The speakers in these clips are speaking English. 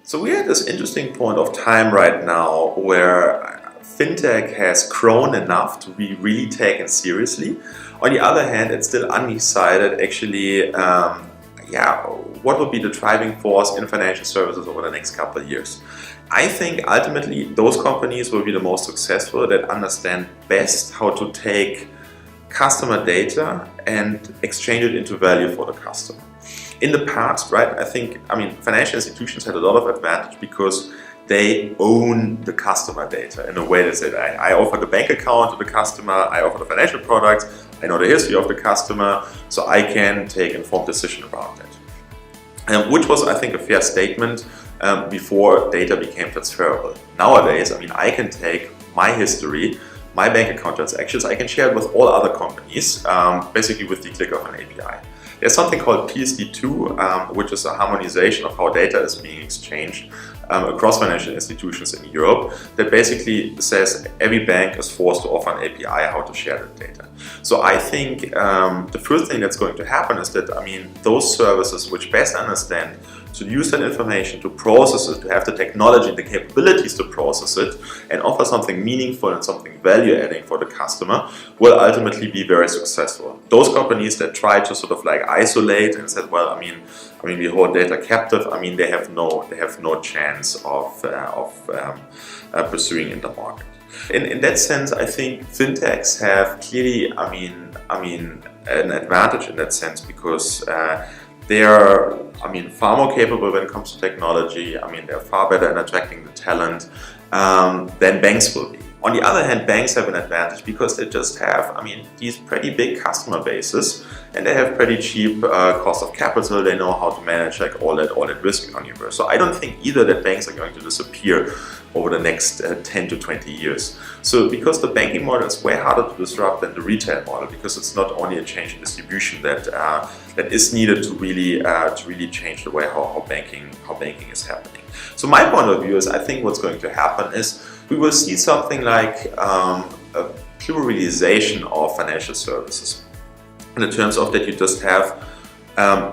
So we're at this interesting point of time right now where fintech has grown enough to be really taken seriously. On the other hand, it's still undecided actually what will be the driving force in financial services over the next couple of years. I think ultimately those companies will be the most successful that understand best how to take customer data and exchange it into value for the customer. In the past, right, I think financial institutions had a lot of advantage because they own the customer data in a way that said, I offer the bank account to the customer, I offer the financial products, I know the history of the customer, so I can take informed decision about that. Which was, I think, a fair statement before data became transferable. Nowadays, I can take my history, my bank account transactions, I can share it with all other companies, basically with the click of an API. There's something called PSD2, which is a harmonization of how data is being exchanged across financial institutions in Europe, that basically says every bank is forced to offer an API how to share the data. So I think the first thing that's going to happen is that those services which best understand to use that information, to process it, to have the technology and the capabilities to process it and offer something meaningful and something value-adding for the customer will ultimately be very successful. Those companies that try to sort of like isolate and said, well, we hold data captive, they have no chance of pursuing in the market. In that sense, I think fintechs have clearly, an advantage in that sense because they are, far more capable when it comes to technology. They're far better in attracting the talent than banks will be. On the other hand, banks have an advantage because they just have, these pretty big customer bases, and they have pretty cheap cost of capital. They know how to manage like all that risk universe. So I don't think either that banks are going to disappear over the next 10 to 20 years. So because the banking model is way harder to disrupt than the retail model, because it's not only a change in distribution that is needed to really change the way how banking is happening. So my point of view is, I think what's going to happen is we will see something like a pluralization of financial services, in the terms of that you just have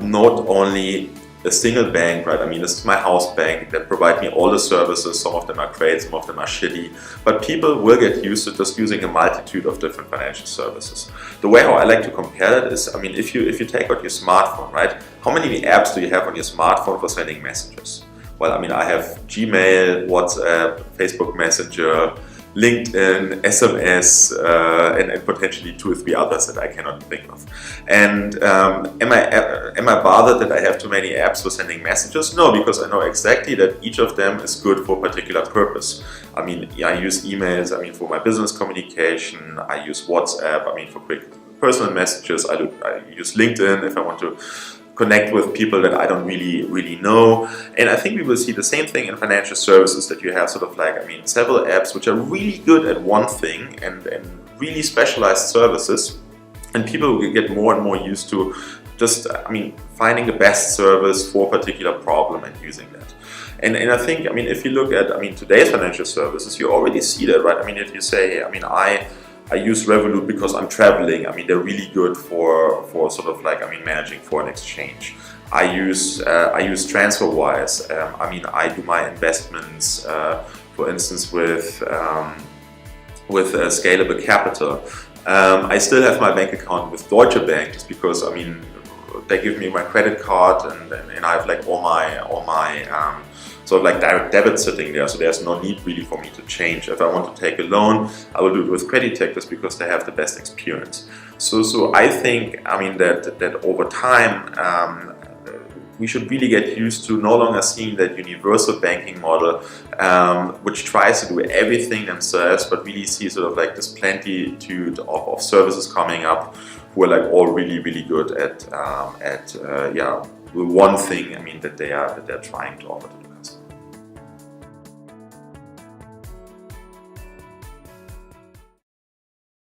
not only a single bank, right? This is my house bank that provide me all the services. Some of them are great, some of them are shitty, but people will get used to just using a multitude of different financial services. The way how I like to compare that is, if you take out your smartphone, right? How many apps do you have on your smartphone for sending messages? Well, I have Gmail, WhatsApp, Facebook Messenger, LinkedIn, SMS, and potentially 2 or 3 others that I cannot think of. And am I bothered that I have too many apps for sending messages? No, because I know exactly that each of them is good for a particular purpose. I use emails, for my business communication. I use WhatsApp, for quick personal messages. I use LinkedIn if I want to connect with people that I don't really know. And I think we will see the same thing in financial services, that you have sort of like, several apps which are really good at one thing and really specialized services. And people will get more and more used to just, finding the best service for a particular problem and using that. And I think, if you look at, today's financial services, you already see that, right? If you say, hey, I use Revolut because I'm traveling. They're really good for sort of like, managing foreign exchange. I use TransferWise. I do my investments, for instance, with Scalable Capital. I still have my bank account with Deutsche Bank just because, they give me my credit card and I have like all my sort of like direct debit sitting there, so there's no need really for me to change. If I want to take a loan, I will do it with Kreditech just because they have the best experience. So I think, that over time, we should really get used to no longer seeing that universal banking model, which tries to do everything themselves, but really see sort of like this plenitude of services coming up who are like all really good at one thing, that they're trying to offer to